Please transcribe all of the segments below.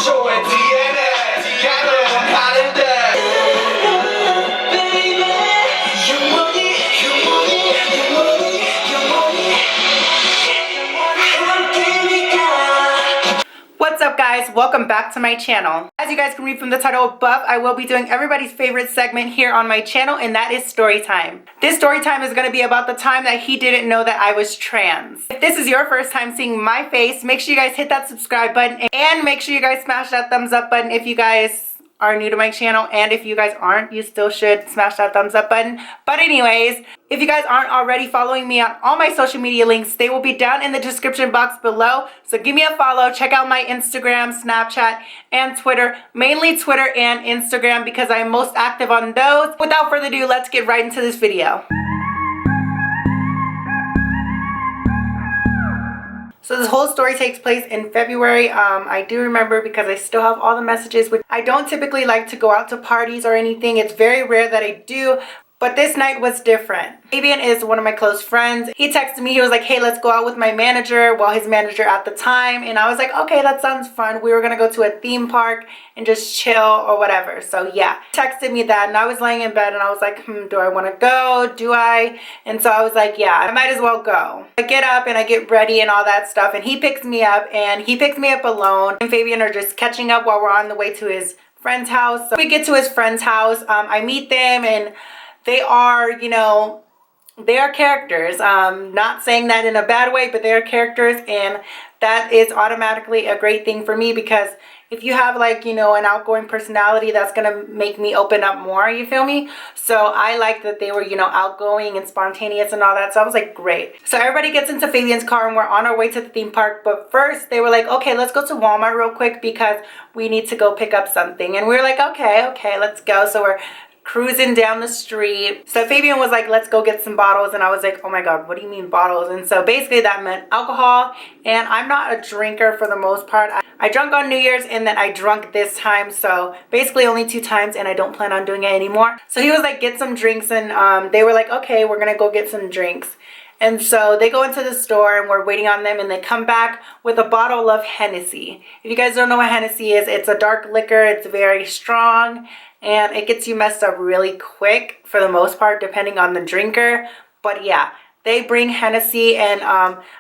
조의 DNA 가려운 하는데 What's up, guys? Welcome back to my channel. As you guys can read from the title above, I will be doing everybody's favorite segment here on my channel, and that is story time. This story time is going to be about the time that he didn't know that I was trans. If this is your first time seeing my face, make sure you guys hit that subscribe button and make sure you guys smash that thumbs up button if you guys are new to my channel, and if you guys aren't, you still should smash that thumbs up button. But anyways, if you guys aren't already following me on all my social media links, they will be down in the description box below. So give me a follow, check out my Instagram, Snapchat, and Twitter, mainly Twitter and Instagram because I am most active on those. Without further ado, let's get right into this video. So this whole story takes place in February. I do remember because I still have all the messages. I don't typically like to go out to parties or anything. It's very rare that I do. But this night was different. Fabian is one of my close friends. He texted me, he was like, hey, let's go out with my manager, well, his manager at the time. And I was like, okay, that sounds fun. We were gonna go to a theme park and just chill or whatever. So yeah, he texted me that and I was laying in bed and I was like, do I wanna go? Do I? And so I was like, yeah, I might as well go. I get up and I get ready and all that stuff, and he picks me up, and he picks me up alone. And Fabian are just catching up while we're on the way to his friend's house. So we get to his friend's house. I meet them, and they are, you know, they are characters. Not saying that in a bad way, but they are characters, and that is automatically a great thing for me because if you have, like, you know, an outgoing personality, that's gonna make me open up more, you feel me? So I like that they were, you know, outgoing and spontaneous and all that. So I was like, great. So everybody gets into Fabian's car and we're on our way to the theme park. But first they were like, okay, let's go to Walmart real quick because we need to go pick up something. And we were like, okay, let's go. So we're cruising down the street. So Fabian was like, let's go get some bottles. And I was like, oh my God, what do you mean bottles? And so basically that meant alcohol. And I'm not a drinker for the most part. I drank on New Year's and then I drunk this time. So basically only 2 times, and I don't plan on doing it anymore. So he was like, get some drinks. And they were like, okay, we're gonna go get some drinks. And so they go into the store and we're waiting on them, and they come back with a bottle of Hennessy. If you guys don't know what Hennessy is, it's a dark liquor. It's very strong and it gets you messed up really quick for the most part, depending on the drinker. But yeah, they bring Hennessy and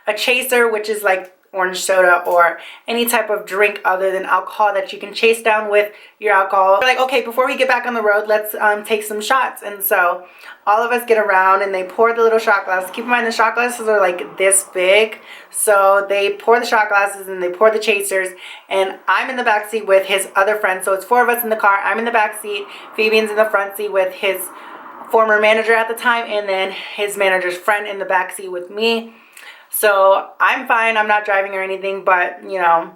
a chaser, which is like orange soda or any type of drink other than alcohol that you can chase down with your alcohol. We're like, okay, before we get back on the road, let's take some shots. And so all of us get around and they pour the little shot glasses. Keep in mind the shot glasses are like this big. So they pour the shot glasses and they pour the chasers, and I'm in the back seat with his other friend. So it's 4 of us in the car. I'm in the back seat. Fabian's in the front seat with his former manager at the time, and then his manager's friend in the back seat with me. So I'm fine. I'm not driving or anything, but you know,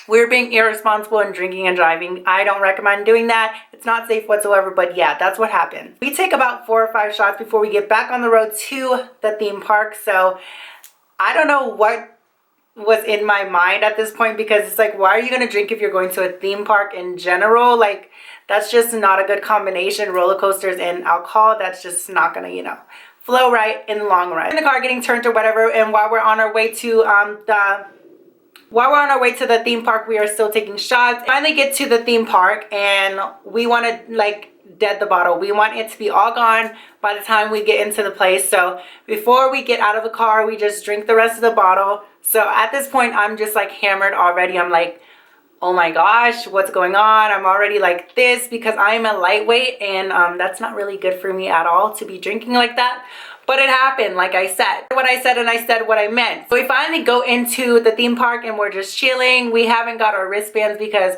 we're being irresponsible and drinking and driving. I don't recommend doing that. It's not safe whatsoever, but yeah, that's what happened. We take about 4 or 5 shots before we get back on the road to the theme park. So I don't know what was in my mind at this point, because it's like, why are you going to drink if you're going to a theme park in general? Like, that's just not a good combination. Roller coasters and alcohol, that's just not going to, you know, flow right in the long run. In the car getting turned or whatever, and while we're on our way to the theme park, we are still taking shots. Finally get to the theme park and we want to like dead the bottle. We want it to be all gone by the time we get into the place. So before we get out of the car, we just drink the rest of the bottle. So at this point, I'm just like hammered already. I'm like, oh my gosh, what's going on? I'm already like this because I'm a lightweight, and that's not really good for me at all to be drinking like that. But it happened, like I said. What I said, and I said what I meant. So we finally go into the theme park and we're just chilling. We haven't got our wristbands because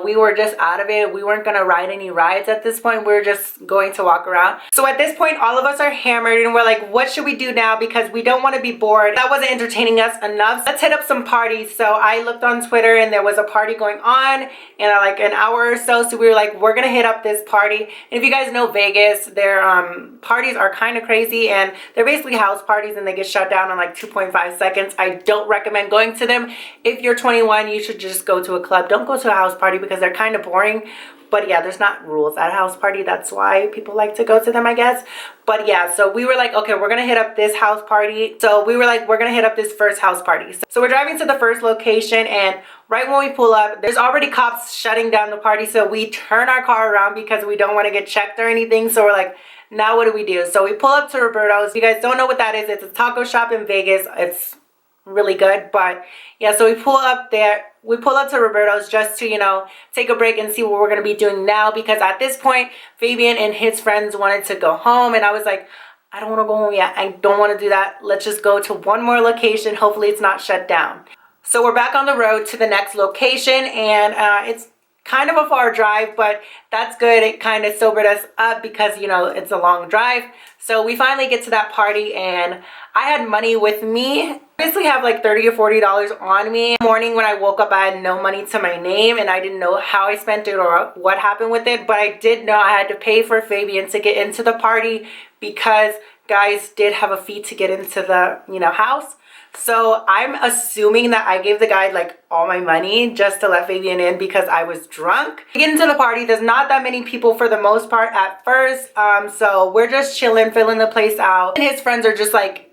we were just out of it. We weren't gonna ride any rides at this point. We were just going to walk around. So at this point, all of us are hammered and we're like, what should we do now? Because we don't want to be bored. That wasn't entertaining us enough. Let's hit up some parties. So I looked on Twitter and there was a party going on in like an hour or so. So we were like, we're gonna hit up this party. And if you guys know Vegas, their parties are kind of crazy, and they're basically house parties and they get shut down in like 2.5 seconds. I don't recommend going to them. If you're 21, you should just go to a club. Don't go to a house party because they're kind of boring. But yeah, there's not rules at a house party. That's why people like to go to them, I guess. But yeah, so we were like, okay, we're gonna hit up this house party. So we were like, we're gonna hit up this first house party. So we're driving to the first location, and right when we pull up, there's already cops shutting down the party. So we turn our car around because we don't want to get checked or anything. So we're like, now what do we do? So we pull up to Roberto's. If you guys don't know what that is, it's a taco shop in Vegas. It's really good. But yeah, so we pull up there. We pull up to Roberto's just to, you know, take a break and see what we're going to be doing now, because at this point, Fabian and his friends wanted to go home, and I was like, I don't want to go home yet. I don't want to do that. Let's just go to one more location. Hopefully it's not shut down. So we're back on the road to the next location, and it's kind of a far drive, but that's good. It kind of sobered us up because, you know, it's a long drive. So we finally get to that party, and I had money with me. I basically have like $30 or $40 on me. In the morning when I woke up, I had no money to my name, and I didn't know how I spent it or what happened with it, but I did know I had to pay for Fabian to get into the party because guys did have a fee to get into the, you know, house. So I'm assuming that I gave the guy like all my money just to let Fabian in because I was drunk. We get into the party. There's not that many people for the most part at first. So we're just chilling, filling the place out. And his friends are just like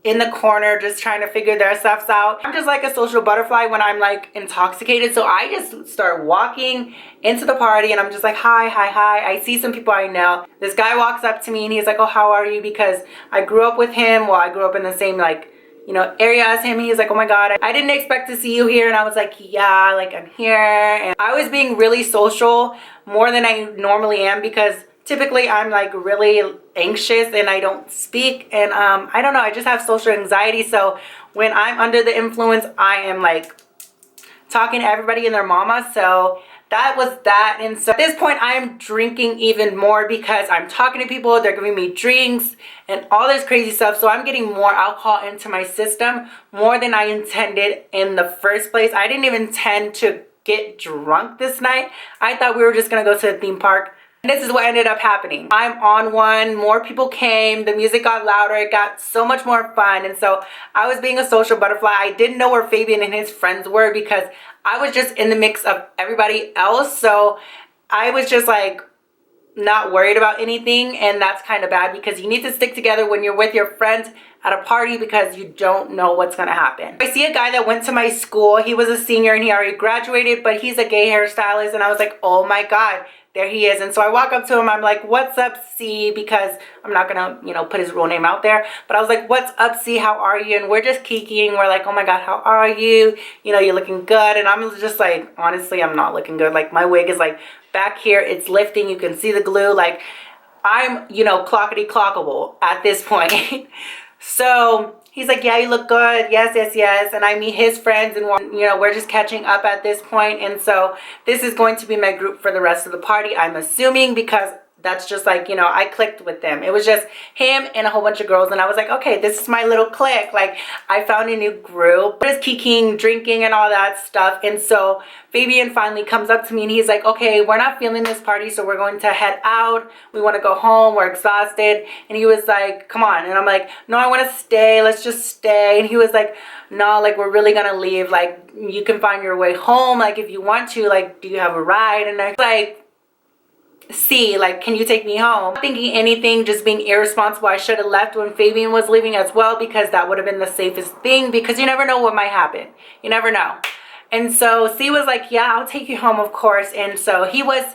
in the corner just trying to figure their stuffs out. I'm just like a social butterfly when I'm like intoxicated. So I just start walking into the party, and I'm just like, hi, hi, hi. I see some people I know. This guy walks up to me and he's like, oh, how are you? Because I grew up with him. Well, I grew up in the same like, you know, area as him. He's like, oh my God, I didn't expect to see you here. And I was like, yeah, like I'm here. And I was being really social more than I normally am because typically I'm like really anxious and I don't speak. And I don't know, I just have social anxiety. So when I'm under the influence, I am like talking to everybody and their mama. So that was that. And so at this point, I'm drinking even more because I'm talking to people, they're giving me drinks and all this crazy stuff. So I'm getting more alcohol into my system, more than I intended in the first place. I didn't even intend to get drunk this night. I thought we were just gonna go to the theme park. And this is what ended up happening. I'm on one, more people came, the music got louder, it got so much more fun. And so I was being a social butterfly. I didn't know where Fabian and his friends were because I was just in the mix of everybody else. So I was just like not worried about anything, and that's kind of bad because you need to stick together when you're with your friends at a party because you don't know what's gonna happen. I see a guy that went to my school. He was a senior and he already graduated, but he's a gay hairstylist, and I was like, oh my God, there he is. And so I walk up to him, I'm like, what's up, C? Because I'm not gonna, you know, put his real name out there, but I was like, what's up, C? How are you? And we're just kikiing. We're like, oh my God, how are you? You know, you're looking good. And I'm just like, honestly, I'm not looking good. Like my wig is like back here, it's lifting, you can see the glue. Like I'm, you know, clockety clockable at this point. So he's like, yeah, you look good. Yes, yes, yes. And I meet his friends, and you know, we're just catching up at this point. And so this is going to be my group for the rest of the party, I'm assuming, because that's just like, you know, I clicked with them. It was just him and a whole bunch of girls, and I was like, okay, this is my little clique. Like I found a new group. Just kikiing, drinking and all that stuff. And so Fabian finally comes up to me and he's like, okay, we're not feeling this party, so we're going to head out. We want to go home, we're exhausted. And he was like, come on. And I'm like, no, I want to stay, let's just stay. And he was like, no, like we're really gonna leave, like you can find your way home, like if you want to, like do you have a ride? And I was like, see, like, can you take me home? Not thinking anything, just being irresponsible. I should have left when Fabian was leaving as well, because that would have been the safest thing, because you never know what might happen. You never know. And so C was like, yeah, I'll take you home, of course. And so he was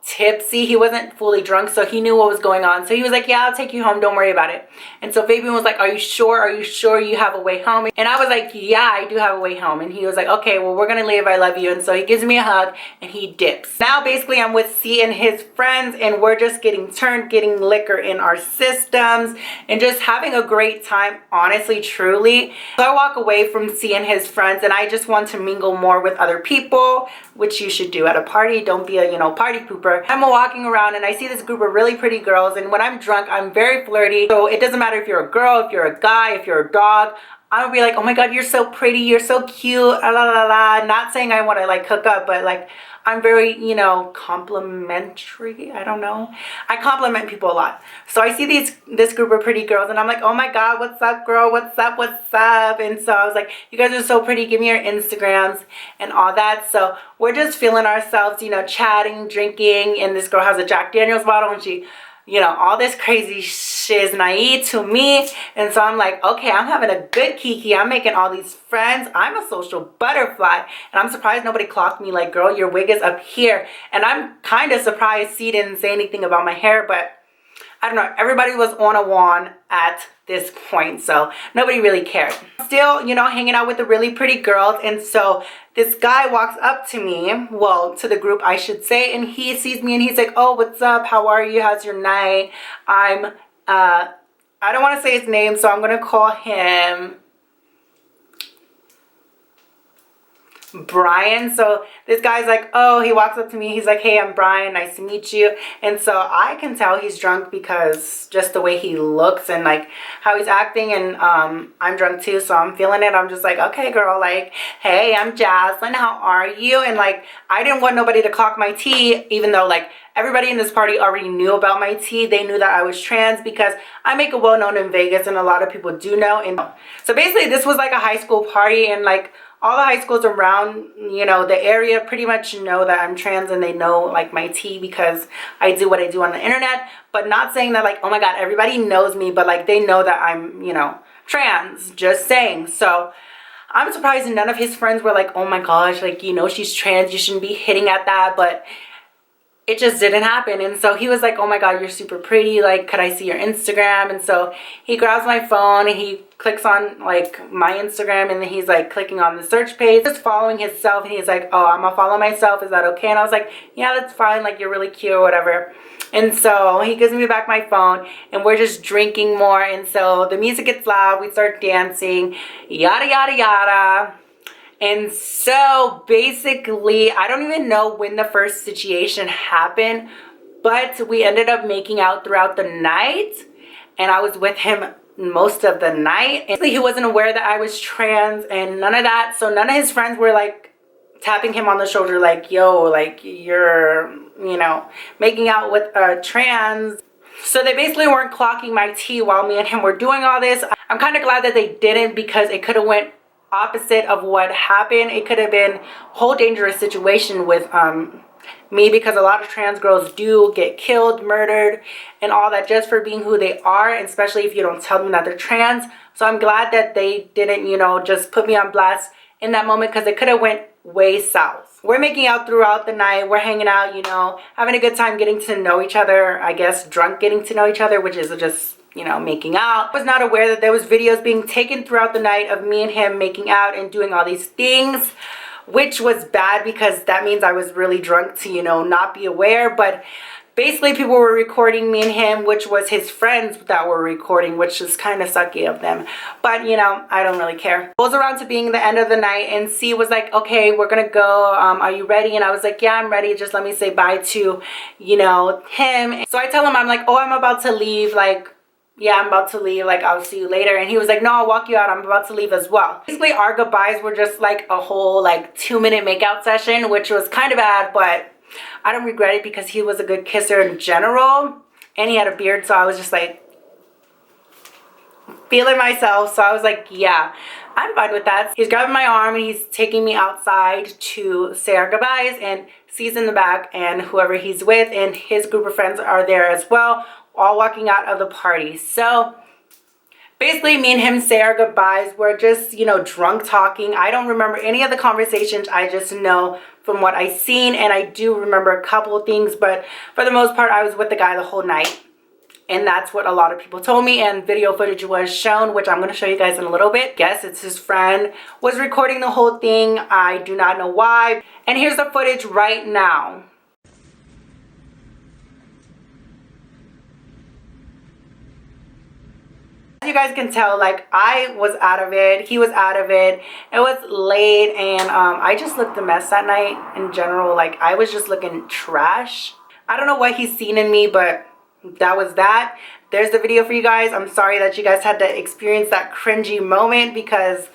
tipsy, he wasn't fully drunk, so he knew what was going on. So he was like, yeah, I'll take you home, don't worry about it. And so Fabian was like, are you sure you have a way home? And I was like, yeah, I do have a way home. And he was like, okay, well, we're gonna leave, I love you. And so he gives me a hug and he dips. Now basically I'm with C and his friends, and we're just getting turned, getting liquor in our systems and just having a great time, honestly, truly. So I walk away from C and his friends, and I just want to mingle more with other people, which you should do at a party. Don't be a, you know, party pooper. I'm walking around and I see this group of really pretty girls, and when I'm drunk, I'm very flirty. So it doesn't matter if you're a girl, if you're a guy, if you're a dog, I would be like, oh my god, you're so pretty, you're so cute, la la la la. Not saying I want to like hook up, but like I'm very, you know, complimentary. I don't know. I compliment people a lot. So I see this group of pretty girls and I'm like, oh my god, what's up, girl? What's up? What's up? And so I was like, you guys are so pretty. Give me your Instagrams and all that. So we're just feeling ourselves, you know, chatting, drinking, and this girl has a Jack Daniels bottle and she, you know, all this crazy shiznai to me. And so I'm like, okay, I'm having a good kiki. I'm making all these friends. I'm a social butterfly. And I'm surprised nobody clocked me like, girl, your wig is up here. And I'm kind of surprised C didn't say anything about my hair, but I don't know. Everybody was on a wand at this point, so nobody really cared. Still, you know, hanging out with the really pretty girls, and so this guy walks up to me, well, to the group, I should say, and he sees me and he's like, oh, what's up? How are you? How's your night? I don't want to say his name, so I'm going to call him Brian. So this guy's like, oh, he walks up to me, he's like, hey, I'm Brian, nice to meet you. And so I can tell he's drunk because just the way he looks and like how he's acting, and I'm drunk too, so I'm feeling it. I'm just like, okay, girl, like, hey, I'm Jazlynn, how are you? And like, I didn't want nobody to clock my tea, even though like everybody in this party already knew about my tea. They knew that I was trans because I make it well known in Vegas, and a lot of people do know. And so basically this was like a high school party, and like all the high schools around, you know, the area pretty much know that I'm trans, and they know like my tea because I do what I do on the internet. But not saying that like, oh my god, everybody knows me, but like they know that I'm, you know, trans, just saying. So I'm surprised none of his friends were like, oh my gosh, like, you know, she's trans, you shouldn't be hitting at that. But it just didn't happen. And so he was like, oh my god, you're super pretty, like, could I see your Instagram? And so he grabs my phone and he clicks on like my Instagram, and then he's like clicking on the search page, just following himself, and he's like, oh, I'm gonna follow myself, is that okay? And I was like, yeah, that's fine, like, you're really cute or whatever. And so he gives me back my phone, and we're just drinking more, and so the music gets loud, we start dancing, yada yada yada. And so basically, I don't even know when the first situation happened, but we ended up making out throughout the night, and I was with him most of the night. And he wasn't aware that I was trans and none of that, so none of his friends were like tapping him on the shoulder like, yo, like, you're, you know, making out with a trans. So they basically weren't clocking my tea while me and him were doing all this. I'm kind of glad that they didn't, because it could have went opposite of what happened. It could have been a whole dangerous situation with me, because a lot of trans girls do get killed, murdered, and all that just for being who they are, and especially if you don't tell them that they're trans. So I'm glad that they didn't, you know, just put me on blast in that moment, because it could have went way south. We're making out throughout the night, we're hanging out, you know, having a good time, getting to know each other, I guess drunk getting to know each other, which is just, you know, making out. I was not aware that there was videos being taken throughout the night of me and him making out and doing all these things, which was bad because that means I was really drunk to, you know, not be aware. But basically people were recording me and him, which was his friends that were recording, which is kind of sucky of them. But, you know, I don't really care. It goes around to being the end of the night, and C was like, okay, we're gonna go. Are you ready? And I was like, yeah, I'm ready. Just let me say bye to, you know, him. So I tell him, I'm like, oh, I'm about to leave. Like, yeah, I'm about to leave, like, I'll see you later. And he was like, no, I'll walk you out, I'm about to leave as well. Basically our goodbyes were just like a whole like 2-minute makeout session, which was kind of bad, but I don't regret it because he was a good kisser in general, and he had a beard, so I was just like feeling myself. So I was like, yeah, I'm fine with that. He's grabbing my arm and he's taking me outside to say our goodbyes, and C's in the back, and whoever he's with and his group of friends are there as well, all walking out of the party. So basically me and him say our goodbyes. We're just, you know, drunk talking. I don't remember any of the conversations. I just know from what I seen, and I do remember a couple of things, but for the most part I was with the guy the whole night, and that's what a lot of people told me, and video footage was shown, which I'm going to show you guys in a little bit. Yes, it's his friend was recording the whole thing. I do not know why, and here's the footage right now. As you guys can tell, like, I was out of it, he was out of it. It was late, and I just looked a mess that night in general. Like, I was just looking trash. I don't know what he's seen in me, but that was that. There's the video for you guys. I'm sorry that you guys had to experience that cringy moment, because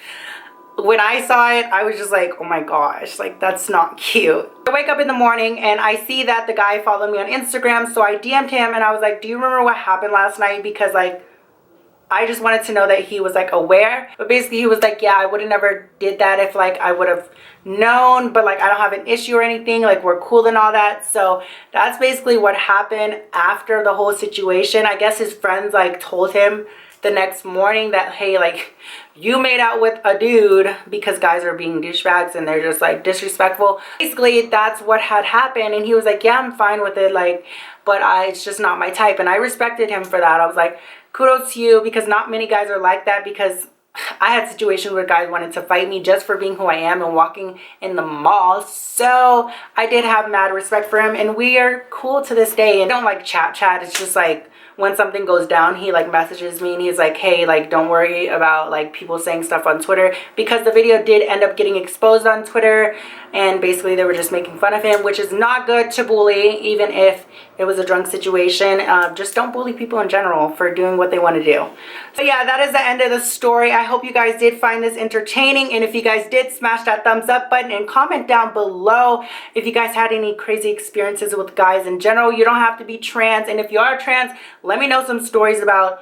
when I saw it, I was just like, oh my gosh, like that's not cute. I wake up in the morning and I see that the guy followed me on Instagram, so I DM'd him and I was like, do you remember what happened last night? Because like, I just wanted to know that he was like aware. But basically he was like, yeah, I would have never did that if like I would have known, but like I don't have an issue or anything, like we're cool and all that. So that's basically what happened after the whole situation. I guess his friends like told him the next morning that, hey, like you made out with a dude, because guys are being douchebags and they're just like disrespectful. Basically that's what had happened, and he was like, yeah, I'm fine with it, like, but it's just not my type. And I respected him for that. I was like, kudos to you, because not many guys are like that, because I had situations where guys wanted to fight me just for being who I am and walking in the mall. So I did have mad respect for him, and we are cool to this day. And don't like chat. It's just like when something goes down, he like messages me and he's like, hey, like don't worry about like people saying stuff on Twitter, because the video did end up getting exposed on Twitter, and basically they were just making fun of him, which is not good to bully, even if it was a drunk situation. Just don't bully people in general for doing what they want to do. So yeah, that is the end of the story. I hope you guys did find this entertaining, and if you guys did, smash that thumbs up button and comment down below if you guys had any crazy experiences with guys in general. You don't have to be trans, and if you are trans, let me know some stories about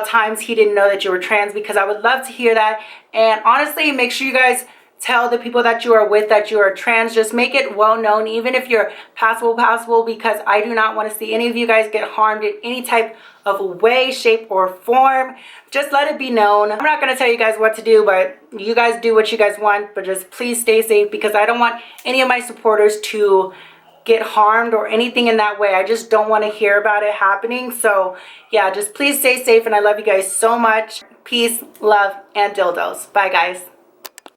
times he didn't know that you were trans, because I would love to hear that. And honestly, make sure you guys tell the people that you are with that you are trans. Just make it well known, even if you're passable, because I do not want to see any of you guys get harmed in any type of way, shape, or form. Just let it be known. I'm not going to tell you guys what to do, but you guys do what you guys want, but just please stay safe, because I don't want any of my supporters to get harmed or anything in that way. I just don't want to hear about it happening. So yeah, just please stay safe, and I love you guys so much. Peace, love, and dildos. Bye guys.